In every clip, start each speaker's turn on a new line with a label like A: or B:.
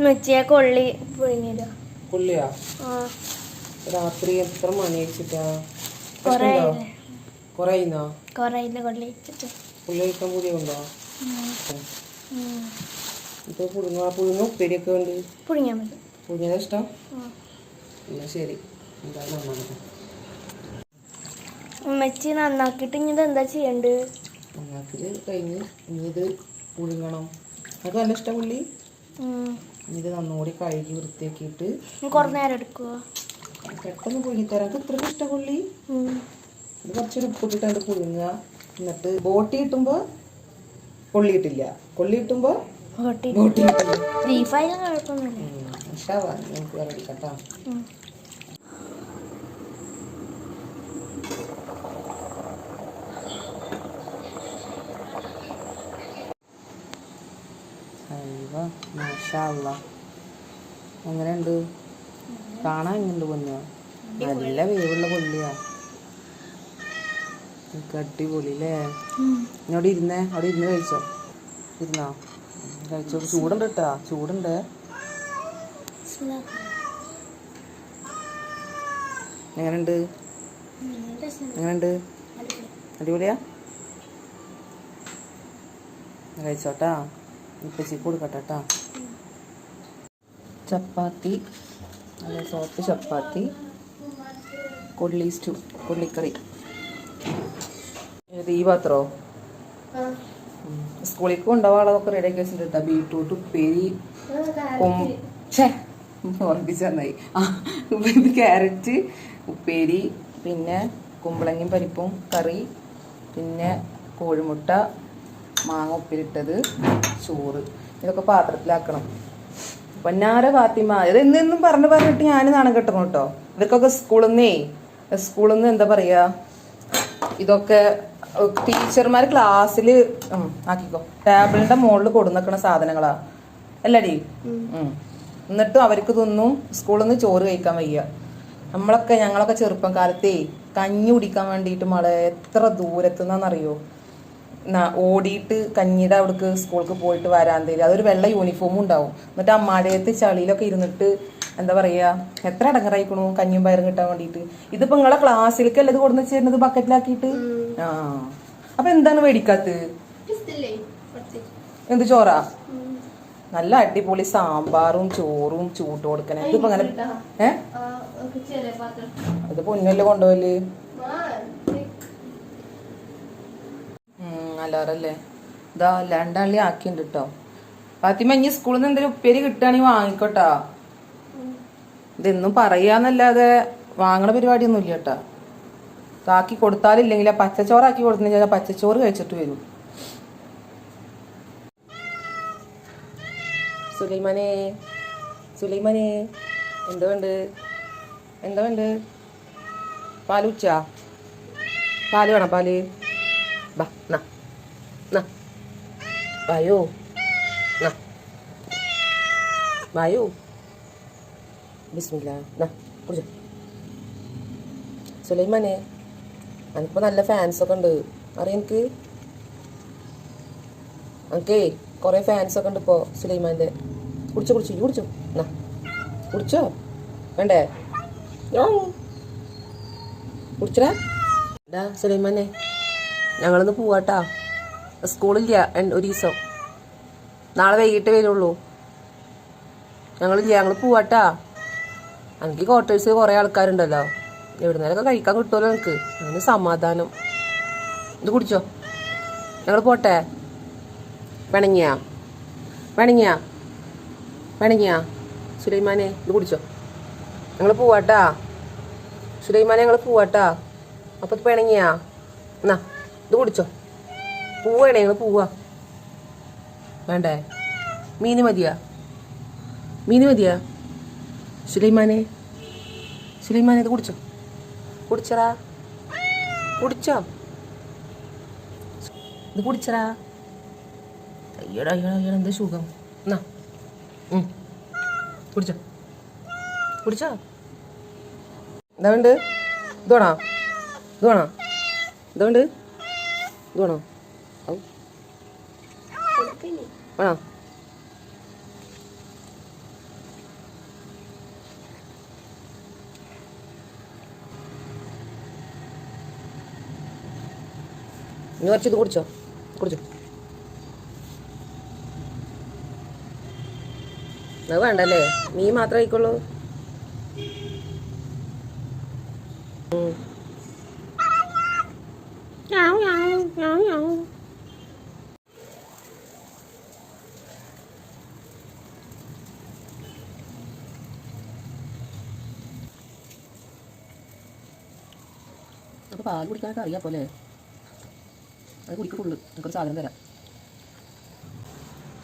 A: മെച്ചിയെ കൊള്ളി പുഴുങ്ങിയതാ.
B: കൊള്ളിയാ? രാത്രി എത്ര മണി വെച്ചിട്ടാ? കൊറേന്നോ?
A: കൊറേയില്ല കൊള്ളി വെച്ചിട്ട്.
B: കൊള്ളി കഴിക്കാൻ പുതിയുണ്ടോ? ഇപ്പൊ പുഴുങ്ങ ഉപ്പേരിയൊക്കെ ഉണ്ട്.
A: പുഴുങ്ങിയാ മതി.
B: പുഴുങ്ങിയതാ ഇഷ്ടം? എന്നാ ശരി. എന്തായാലും നന്നാക്കട്ടെ.
A: ഉമ്മച്ചി നന്നാക്കിട്ട് ഇനി എന്താ ചെയ്യണ്ട്?
B: നന്നാക്കല് കഴിഞ്ഞ് ഇനി ഇത് പുഴുങ്ങണം. അത് നല്ല ഇഷ്ടം പുള്ളി. ഇത് നന്നുകൂടി കഴുകി വൃത്തിയാക്കിയിട്ട്
A: കുറേ നേരം എടുക്കുവോ?
B: പെട്ടെന്ന് പുഴുങ്ങിത്തരാം. അത് ഇത്ര ഇഷ്ടം പുള്ളി. ഇത് കുറച്ചൊരു ഉപ്പിട്ടിട്ട് പുഴുങ്ങുക. എന്നിട്ട് ബോട്ടി കിട്ടുമ്പോ കൊള്ളി കിട്ടില്ല, കൊള്ളി കിട്ടുമ്പോ ബോട്ടി കിട്ടില്ല.
A: ബീഫായാലും കുഴപ്പമൊന്നുമില്ല.
B: നമുക്ക് വേറെ എടുക്കട്ടോ. എങ്ങനെയുണ്ട് കാണാൻ? എങ്ങനെയുണ്ട് പൊന്നോ? നല്ല വേവുള്ള കൊള്ളിയാ. അടിപൊളി അല്ലേ? ഇങ്ങോട്ട് ഇരുന്നേ, അവിടെ ഇരുന്ന് കഴിച്ചോ. ഇരുന്നോ? കഴിച്ചോ. ചൂടുണ്ട് കേട്ടാ, ചൂടുണ്ട്. എങ്ങനെയുണ്ട്? എങ്ങനെയുണ്ട്? അടിപൊളിയാ? കഴിച്ചോട്ടാ. ഇപ്പച്ചി കൊടുക്കട്ടെട്ടാ. ചപ്പാത്തി, നല്ല സോഫ്റ്റ് ചപ്പാത്തി, കൊള്ളി സ്റ്റൂ, കൊള്ളിക്കറി. ഈ പാത്രോ സ്കൂളിലേക്ക് കൊണ്ടുപോകാനുള്ളതൊക്കെ റെഡി ആക്കി വെച്ചിട്ടുണ്ട് കേട്ടോ. ബീട്രൂട്ട് ഉപ്പേരി, ഓർമ്മിച്ചായി. ക്യാരറ്റ് ഉപ്പേരി, പിന്നെ കുമ്പളങ്ങയും പരിപ്പും കറി, പിന്നെ കോഴിമുട്ട, മാങ്ങ ഉപ്പിലിട്ടത്, ചോറ്. ഇതൊക്കെ പാത്രത്തിലാക്കണം. പൊന്നാര ഫാത്തിമ, ഇത് എന്നും പറഞ്ഞിട്ട് ഞാൻ നാണം കെട്ടണം കേട്ടോ. ഇവർക്കൊക്കെ സ്കൂളിൽ നിന്ന് എന്താ പറയാ, ഇതൊക്കെ ടീച്ചർമാർ ക്ലാസ്സിൽ ആക്കിക്കോ. ടേബിളിന്റെ മുകളിൽ കൊടുന്നേക്കണ സാധനങ്ങളാ അല്ലടി. എന്നിട്ടും അവർക്ക് ഇതൊന്നും സ്കൂളിൽ നിന്ന് ചോറ് കഴിക്കാൻ വയ്യ. ഞങ്ങളൊക്കെ ചെറുപ്പം കാലത്തേ കഞ്ഞി കുടിക്കാൻ വേണ്ടിയിട്ട് മളെ എത്ര ദൂരത്തുനിന്നറിയോ ഓടിയിട്ട് കഞ്ഞിയുടെ അവിടേക്ക് സ്കൂൾക്ക് പോയിട്ട് വരാൻ തരും. അതൊരു വെള്ള യൂണിഫോമും ഉണ്ടാവും. എന്നിട്ട് ആ മഴയത്ത് ചളിയിലൊക്കെ ഇരുന്നിട്ട് എന്താ പറയാ, എത്ര അടങ്ങറായിക്കണു കഞ്ഞിയും പയറും കിട്ടാൻ വേണ്ടിയിട്ട്. ഇതിപ്പോ നിങ്ങളെ ക്ലാസ്സിലേക്കല്ലേ ഇത് കൊടുന്ന് വെച്ചിരുന്നത് ബക്കറ്റിലാക്കിയിട്ട്. അപ്പൊ എന്താണ് മേടിക്കാത്തത്? എന്ത് ചോറാ? നല്ല അടിപൊളി സാമ്പാറും ചോറും ചൂട്ട് കൊടുക്കണേ. ഇതിപ്പോ അങ്ങനെ ഇത് പൊന്നല്ലേ കൊണ്ടുപോല്. അല്ലാറല്ലേ ഇതാ രണ്ടാളി ആക്കിണ്ട് കേട്ടോ. ഫാത്തിമ ഇനി സ്കൂളിൽ നിന്ന് എന്തെങ്കിലും ഉപ്പേരി കിട്ടുകയാണെങ്കിൽ വാങ്ങിക്കോട്ടാ. ഇതെന്നും പറയാന്നല്ലാതെ വാങ്ങണ പരിപാടിയൊന്നും ഇല്ല കേട്ടാ. ആക്കി കൊടുത്താലില്ലെങ്കിൽ ആ പച്ചച്ചോറാക്കി കൊടുത്തിട്ടുണ്ടെങ്കിൽ പച്ചച്ചോറ് കഴിച്ചിട്ട് വരും. സുലൈമാനെ എന്താ വേണ്ട? പാല് കുടിച്ചാ? പാല് വേണം? പാല് വായോ ബിസ്മില്ലാ കുടിച്ചോ. സുലൈമാനെ എനിക്കിപ്പോൾ നല്ല ഫാൻസൊക്കെ ഉണ്ട് അറിയാം. എനിക്കേ കുറേ ഫാൻസൊക്കെ ഉണ്ട് ഇപ്പോൾ സുലൈമാൻ്റെ. കുടിച്ചോ വേണ്ടേ? കുടിച്ചടാ. സുലൈമാനെ ഞങ്ങളൊന്ന് പോവാട്ടാ. സ്കൂളില്ല ഒരു ദിവസം, നാളെ വൈകിട്ട് വരുള്ളൂ. ഞങ്ങൾ പോവാട്ടാ. എനിക്ക് ക്വാർട്ടേഴ്സ് കുറേ ആൾക്കാരുണ്ടല്ലോ, എവിടുന്നേരൊക്കെ കഴിക്കാൻ കിട്ടുമല്ലോ എനിക്ക്. അതിന് സമാധാനം. ഇത് കുടിച്ചോ. ഞങ്ങൾ പോട്ടെ. പിണങ്ങിയാ സുലൈമാനെ? ഇത് കുടിച്ചോ. ഞങ്ങൾ പോവാട്ടാ സുലൈമാനെ, ഞങ്ങൾ പോവാട്ടാ. അപ്പൊ പിണങ്ങിയാ? എന്നാ ഇത് കുടിച്ചോ. പോവാണേ ഞങ്ങൾ പോവാ. വേണ്ടേ? മീന് മതിയാ? സുലൈമാനെ ഇത് കുടിച്ചോ. ഇത് കുടിച്ചടാ. അയ്യടാ എന്ത് സുഖം. എന്നാ കുടിച്ചോ. എന്താ വേണ്ട? ഇത് വേണോ? വേണോ? വേണോ?
C: ഇനി കുറച്ച് ഇത് കുടിച്ചോ കുടിച്ചോ. അത് വേണ്ടല്ലേ, മീൻ മാത്രമേ കഴിക്കുള്ളൂ. അപ്പോൾ പാൽ കുടിക്കാനൊക്കെ അറിയാം പോലെ അത് കുടിക്കുള്ളൂ. എനിക്കൊരു സാധനം തരാം.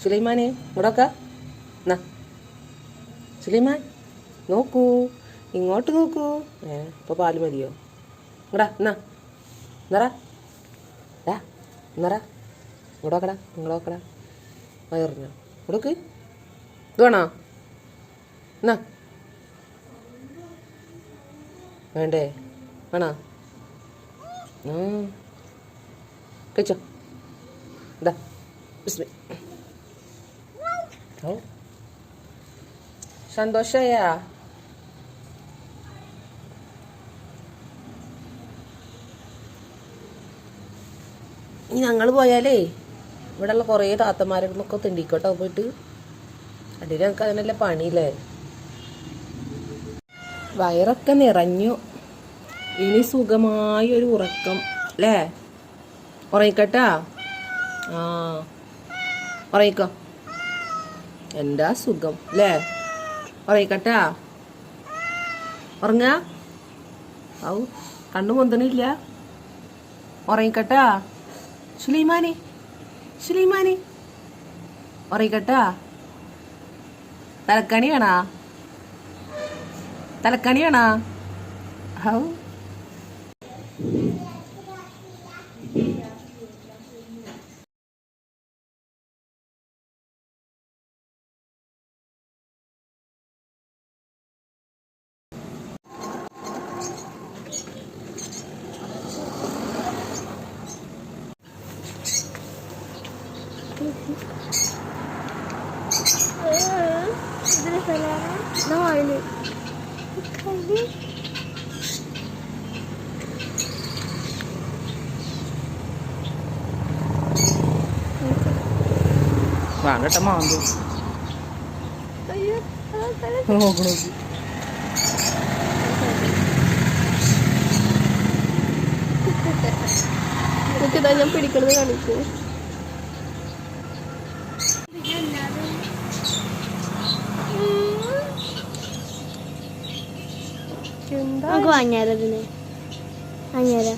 C: സുലൈമാനെ ഇങ്ങോട്ടൊക്കെ എന്നാ, സുലൈമാൻ നോക്കൂ, ഇങ്ങോട്ട് നോക്കൂ. ഇപ്പോൾ പാല് മതിയോ? ഇങ്ങടാ എന്നാ എന്നറാ എന്നറാ ഇങ്ങോട്ടോക്കടാ, ഇങ്ങോട്ടോക്കടാ. വയറിഞ്ഞോ ഇവിടേക്ക് ഇത് വേണോ? എന്നാ വേണ്ടേ? വേണോ? കഴിച്ചോ. ഇതാ ബിസ്മി. ഓ സന്തോഷായാ? ഇനി ഞങ്ങൾ പോയാലേ ഇവിടെയുള്ള കുറേ താത്തമാരൊക്കെ തിണ്ടിക്കോട്ടോ പോയിട്ട്. അടിയിൽ ഞങ്ങൾക്ക് അതിനല്ലേ പണിയില്ലേ. വയറൊക്കെ നിറഞ്ഞു. ഇനി സുഖമായ ഒരു ഉറക്കം അല്ലേ? ഉറങ്ങിക്കട്ടാ. ആ ഉറങ്ങിക്കോ. എന്താ സുഖം അല്ലേ? ഉറങ്ങിക്കട്ടാ. ഉറങ്ങാ. ഔ കണ്ണു പൊന്തണില്ല. ഉറങ്ങിക്കട്ടാ. സുലൈമാനെ സുലൈമാനെ ഉറങ്ങിക്കട്ടാ. തലക്കണി വേണാ? തലക്കണി വേണാ? ഔ
A: ഇതിന് സ്ഥലമാണ് നാല്
B: വേണ്ടട്ട മാന്തോ നോക്കണോ.
A: ഇതാ ഞാൻ പിടിക്കണത് കാണിക്കൂ. നമുക്ക് വാങ്ങിയാലോ ഇതിന്? വാങ്ങിയാലോ?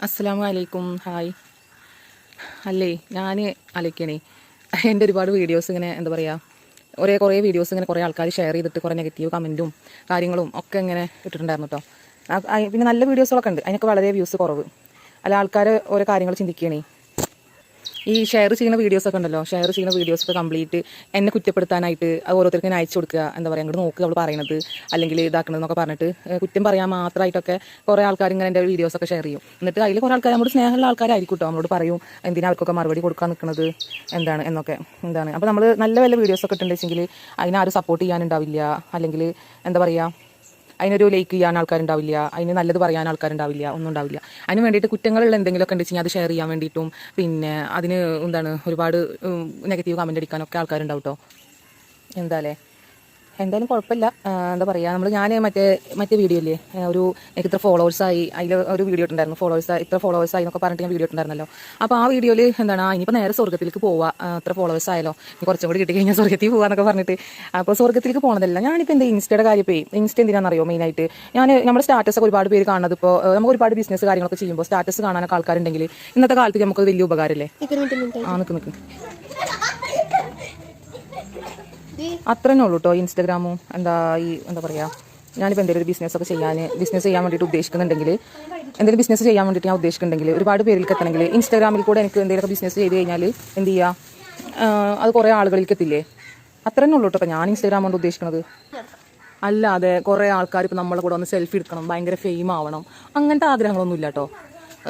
B: അസ്സലാമു അലൈക്കും. ഹായ്. അല്ലേ ഞാൻ ആലോചിക്കണേ, എൻ്റെ ഒരുപാട് വീഡിയോസ് ഇങ്ങനെ എന്താ പറയുക, കുറേ വീഡിയോസ് ഇങ്ങനെ കുറേ ആൾക്കാർ ഷെയർ ചെയ്തിട്ട് കുറേ നെഗറ്റീവ് കമൻറ്റും കാര്യങ്ങളും ഒക്കെ ഇങ്ങനെ ഇട്ടിട്ടുണ്ടായിരുന്നു കേട്ടോ. പിന്നെ നല്ല വീഡിയോസുകളൊക്കെ ഉണ്ട്, അതിനൊക്കെ വളരെ വ്യൂസ് കുറവ്. അല്ല ആൾക്കാർ ഓരോ കാര്യങ്ങൾ ചിന്തിക്കണേ. ഈ ഷെയർ ചെയ്യുന്ന വീഡിയോസൊക്കെ ഉണ്ടല്ലോ, ഷെയർ ചെയ്യുന്ന വീഡിയോസൊക്കെ കംപ്ലീറ്റ് എന്നെ കുറ്റപ്പെടുത്താനായിട്ട് അത് ഓരോരുത്തർക്ക് ഇങ്ങനെ അയച്ചു കൊടുക്കുക. എന്താ പറയുക, അങ്ങോട്ട് നോക്കുക അവൾ പറയണത് അല്ലെങ്കിൽ ഇതാക്കണതെന്നൊക്കെ പറഞ്ഞിട്ട് കുറ്റം പറയാൻ മാത്രമായിട്ടൊക്കെ കുറേ ആൾക്കാർ ഇങ്ങനെ എൻ്റെ വീഡിയോസൊക്കെ ഷെയർ ചെയ്യും. എന്നിട്ട് അതിൽ കുറേ ആൾക്കാർ നമ്മുടെ സ്നേഹമുള്ള ആൾക്കാരായിരിക്കും കേട്ടോ, നമ്മളോട് പറയും എന്തിനാ അവർക്കൊക്കെ മറുപടി കൊടുക്കാൻ നിൽക്കുന്നത് എന്താണ് എന്നൊക്കെ. അപ്പോൾ നമ്മൾ നല്ല വല്ല വീഡിയോസൊക്കെ ഇട്ടുണ്ടെങ്കിൽ അതിനാരും സപ്പോർട്ട് ചെയ്യാനുണ്ടാവില്ല, അല്ലെങ്കിൽ എന്താ പറയുക, അതിനൊരു ലൈക്ക് ചെയ്യാൻ ആൾക്കാരുണ്ടാവില്ല, അതിന് നല്ലത് പറയാൻ ആൾക്കാരുണ്ടാവില്ല, ഒന്നും ഉണ്ടാവില്ല. അതിന് വേണ്ടിയിട്ട് കുറ്റങ്ങളുള്ള എന്തെങ്കിലുമൊക്കെ ഉണ്ടെങ്കിൽ അത് ഷെയർ ചെയ്യാൻ വേണ്ടിയിട്ടും പിന്നെ അതിന് ഒരുപാട് നെഗറ്റീവ് കമൻ്റ് അടിക്കാനൊക്കെ ആൾക്കാരുണ്ടാവും കേട്ടോ. എന്തായാലും കുഴപ്പമില്ല. എന്താ പറയുക, ഞാൻ മറ്റേ വീഡിയോ ഇല്ലേ, എനിക്ക് ഇത്ര ഫോളോവേഴ്സായി, അതിൽ ഒരു വീഡിയോ ഇട്ടുണ്ടായിരുന്നു, ഇത്ര ഫോളോവേഴ്സായി എന്നൊക്കെ പറഞ്ഞിട്ട് ഞാൻ വീഡിയോ ഇട്ടുണ്ടായിരുന്നല്ലോ. അപ്പോൾ ആ വീഡിയോയിൽ ഇനിയിപ്പോൾ നേരെ സ്വർഗ്ഗത്തിലേക്ക് പോവാം, ഇത്ര ഫോളോവേഴ്സ് ആയാലോ, ഇനി കുറച്ചും കൂടി കിട്ടി കഴിഞ്ഞാൽ സ്വർഗ്ഗത്തിൽ പോകാന്നൊക്കെ പറഞ്ഞിട്ട്. അപ്പോൾ സ്വർഗ്ഗത്തിലേക്ക് പോകണതല്ല, ഞാനിപ്പോൾ എൻ്റെ ഇൻസ്റ്റയുടെ കാര്യമേ, ഇൻസ്റ്റ എന്തിനാണെന്നറിയോ മെയിനായിട്ട്, നമ്മുടെ സ്റ്റാറ്റസൊക്കെ ഒരുപാട് പേര് കാണുന്നത്. ഇപ്പോൾ നമുക്ക് ഒരുപാട് ബിസിനസ് കാര്യങ്ങളൊക്കെ ചെയ്യുമ്പോൾ സ്റ്റാറ്റസ് കാണാനൊക്കെ ആൾക്കാരുണ്ടെങ്കിൽ ഇന്നത്തെ കാലത്ത് നമുക്ക് വലിയ ഉപകാരമല്ലേ. നിൽക്ക് അത്ര തന്നെ ഉള്ളൂ കേട്ടോ. ഇൻസ്റ്റഗ്രാമും എന്താ പറയുക, ഞാനിപ്പോൾ എന്തെങ്കിലും ഒരു ബിസിനസ് ചെയ്യാൻ വേണ്ടിയിട്ട് ഉദ്ദേശിക്കുന്നുണ്ടെങ്കിൽ, എന്തെങ്കിലും ബിസിനസ് ചെയ്യാൻ വേണ്ടിയിട്ട് ഞാൻ ഉദ്ദേശിക്കുന്നുണ്ടെങ്കിൽ, ഒരുപാട് പേരിലേക്ക് എത്തണമെങ്കിൽ ഇൻസ്റ്റാഗ്രാമിൽ കൂടെ എനിക്ക് എന്തെങ്കിലുമൊക്കെ ബിസിനസ് ചെയ്ത് കഴിഞ്ഞാൽ എന്ത് ചെയ്യുക, അത് കുറേ ആളുകളിലേക്ക് എത്തില്ലേ? അത്ര തന്നെ ഉള്ളൂ കേട്ടോ ഞാൻ ഇൻസ്റ്റാഗ്രാം കൊണ്ട് ഉദ്ദേശിക്കുന്നത്. അല്ലാതെ കുറേ ആൾക്കാർ ഇപ്പോൾ നമ്മളെ കൂടെ ഒന്ന് സെൽഫി എടുക്കണം, ഭയങ്കര ഫെയിം ആവണം, അങ്ങനത്തെ ആഗ്രഹങ്ങളൊന്നും ഇല്ല കേട്ടോ.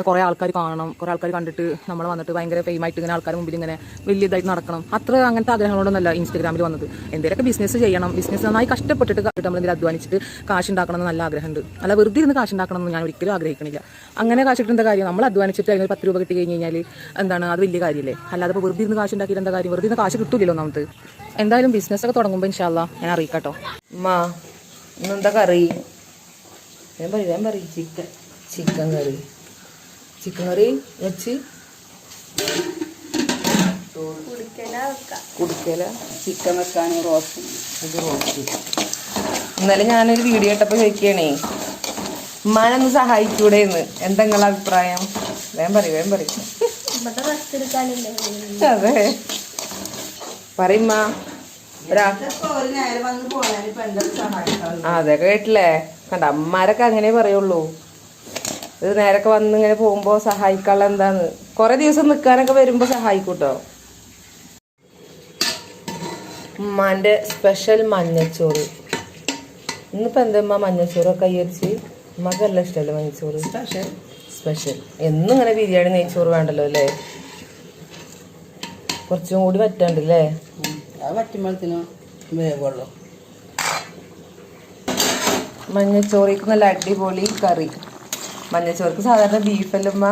B: കുറേ ആൾക്കാർ കാണണം, കുറേ ആൾക്കാർ കണ്ടിട്ട് നമ്മൾ വന്നിട്ട് ഭയങ്കര ഫെയിമായിട്ട് ഇങ്ങനെ ആൾക്കാർ മുമ്പിൽ ഇങ്ങനെ വലിയ ഇതായിട്ട് നടക്കണം, അങ്ങനത്തെ ആഗ്രഹങ്ങളോടൊന്നല്ല ഇൻസ്റ്റാഗ്രാമിൽ വന്നത്. എന്തെങ്കിലുമൊക്കെ ബിസിനസ് ചെയ്യണം, ബിസിനസ് നന്നായി കഷ്ടപ്പെട്ടിട്ട് നമ്മൾ എന്തെങ്കിലും അധ്വാനിച്ചിട്ട് കാശ് ഉണ്ടാക്കണം എന്ന് നല്ല ആഗ്രഹമുണ്ട്. അല്ല വെറുതെ ഇരുന്ന് കാശ് ഉണ്ടാക്കണം എന്ന് ഞാൻ ഒരിക്കലും ആഗ്രഹിക്കണില്ല. അങ്ങനെ കാശിട്ട് എന്താ കാര്യം? നമ്മൾ അധ്വാനിച്ചിട്ട് അതിന് 10 രൂപ കിട്ടി കഴിഞ്ഞ് കഴിഞ്ഞാൽ എന്താണ് അത് വലിയ കാര്യമല്ലേ? അല്ലാതെ ഇപ്പോൾ വെറുതെ ഇരുന്ന് കാശ് ഉണ്ടാക്കിയിട്ട് എന്താ കാര്യം? വെറുതെ ഇരുന്ന് കാശ് കിട്ടില്ലല്ലോ നമുക്ക്. എന്തായാലും ബിസിനസ്സൊക്കെ തുടങ്ങുമ്പോൾ ഇൻഷാ അല്ലാ ഞാൻ അറിയിക്കാട്ടോ. ഇന്നെന്താ കറി? ഞാൻ പറയും ചിക്കൻ കറി വെച്ച് കുടിക്കല
C: ചിക്കൻ വെക്കാനും റോസ്റ്റും.
B: ഇത് റോസ്റ്റ്. ഇന്നലെ ഞാനൊരു വീഡിയോ ഇട്ടപ്പോൾ ചോദിക്കണേ, ഉമ്മാനൊന്ന് സഹായിക്കൂടെന്ന്, എന്താ നിങ്ങളുടെ അഭിപ്രായം? വേഗം പറയും അതെ പറയുമ്മ. അതൊക്കെ കേട്ടില്ലേ? കണ്ട അമ്മമാരൊക്കെ അങ്ങനെ പറയുള്ളൂ. ഇത് നേരൊക്കെ വന്ന് ഇങ്ങനെ പോകുമ്പോ സഹായിക്കാനുള്ള എന്താന്ന്, കൊറേ ദിവസം നിൽക്കാനൊക്കെ വരുമ്പോ സഹായിക്കൂട്ടോ. ഉമ്മാന്റെ സ്പെഷ്യൽ മഞ്ഞച്ചോറ്. ഇന്നിപ്പോ എന്താ മഞ്ഞച്ചോറൊക്കെ അയ്യരിച്ച്? ഉമ്മക്ക് എല്ലാം ഇഷ്ടമല്ലേ മഞ്ഞച്ചോറ്? സ്പെഷ്യൽ. എന്നും ഇങ്ങനെ ബിരിയാണി നെയ്ച്ചോറ് വേണ്ടല്ലോ അല്ലേ? കുറച്ചും കൂടി പറ്റാണ്ടല്ലേ? മഞ്ഞച്ചോറിക്ക് നല്ല അടിപൊളി കറി. മഞ്ഞച്ചോർക്ക് സാധാരണ ബീഫല്ലമ്മ,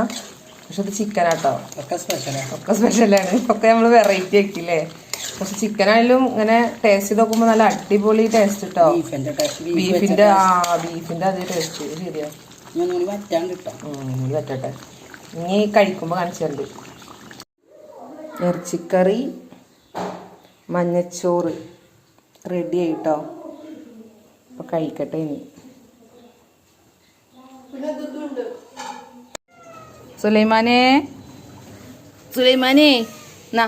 B: പക്ഷെ ഇത് ചിക്കനാട്ടോ. ഒക്കെ സ്പെഷ്യലാണ്. ഒക്കെ നമ്മൾ വെറൈറ്റി ആക്കില്ലേ? പക്ഷെ ചിക്കനായാലും ഇങ്ങനെ ടേസ്റ്റ് ചെയ്ത് നോക്കുമ്പോൾ നല്ല അടിപൊളി ടേസ്റ്റ് കിട്ടോ. ബീഫിന്റെ അതേ ടേസ്റ്റ്. ശരിയാ, പറ്റട്ടെ. ഇനി കഴിക്കുമ്പോൾ കാണിച്ചിട്ടുണ്ട്. ഇറച്ചിക്കറി, മഞ്ഞച്ചോറ് റെഡി ആയിട്ടോ. അപ്പൊ കഴിക്കട്ടെ ഇനി. സുലൈമാനേ നാ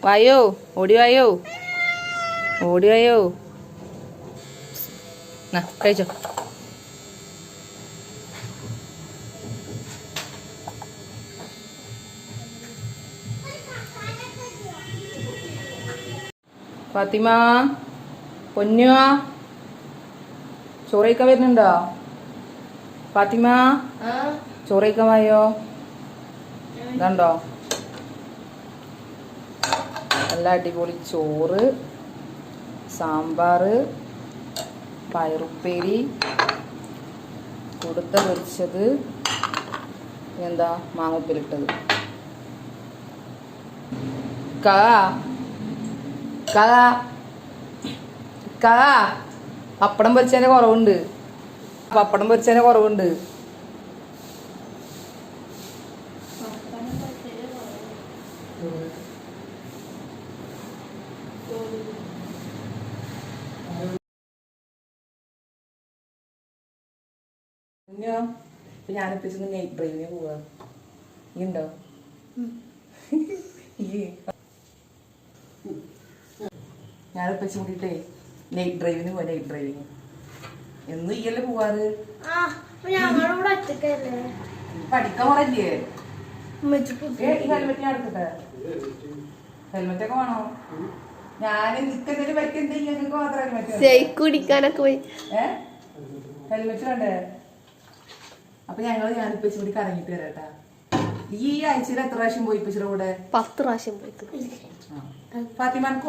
B: വായോ, ഓടി വായോ നാ കഴിച്ചോ. ഫാത്തിമ പൊന്നുവാ, ചോറ് കഴിക്കാൻ വരുന്നുണ്ടോ? ഫാത്തിമ ചോറ് കഴിക്കാൻ വായോ. ഇതുണ്ടോ നല്ല അടിപൊളി ചോറ്, സാമ്പാർ, പയറുപ്പേരി, കൊടുത്ത പൊരിച്ചത്, എന്താ മാങ്ങുപ്പിലിട്ടത്. പപ്പടം പൊരിച്ചതിന്റെ കുറവുണ്ട്. ഞാനിപ്പോ നൈറ്റ് ഡ്രൈവിന് പോവാ. ഈ ഉണ്ടോ? ഞാനിപ്പോ കൂട്ടിട്ടേ നൈറ്റ് ഡ്രൈവിന് പോവാ. നൈറ്റ് ഡ്രൈവിന് എന്നും ഈയല്ലേ പോവാറ്? പഠിക്കാൻ പോറല്ലേ? ഹെൽമെറ്റ് ഞാൻ എടുക്കട്ടെ? ഹെൽമെറ്റ് ഒക്കെ വേണോ? ഞാൻ നിൽക്കുന്നതിന് പറ്റി എന്താ നിങ്ങൾക്ക് മാത്രം ഹെൽമെറ്റ്
A: കുടിക്കാനൊക്കെ പോയി
B: ഹെൽമെറ്റ് വേണ്ടേ? അപ്പൊ ഞാനിപ്പോ കൂടി കറങ്ങിട്ട് വരാട്ടാ. ഈ ആഴ്ചയിൽ എത്ര പ്രാവശ്യം പോയി ഇപ്പച്ചിയുടെ കൂടെ? 10 പ്രാവശ്യം പോയി. ഫാത്തിമാനക്ക്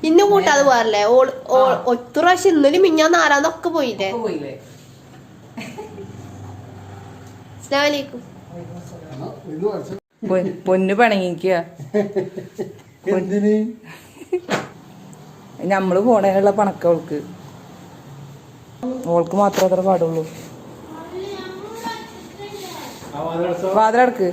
A: ഇന്ന് കൂട്ടാതെ പോകാറില്ലേ? ഒറ്റ പ്രാവശ്യം ഇന്നലെ മിഞ്ഞാന്ന് ആരാന്നൊക്കെ പോയില്ലേ? അസ്സലാമലൈക്കും.
B: പൊന്നു പണങ്ങിക്കുക. നമ്മള് പോണേനുള്ള പണക്ക ഓൾക്ക് മാത്രമേ അത്ര പാടുള്ളൂ. വാതിലടക്ക്.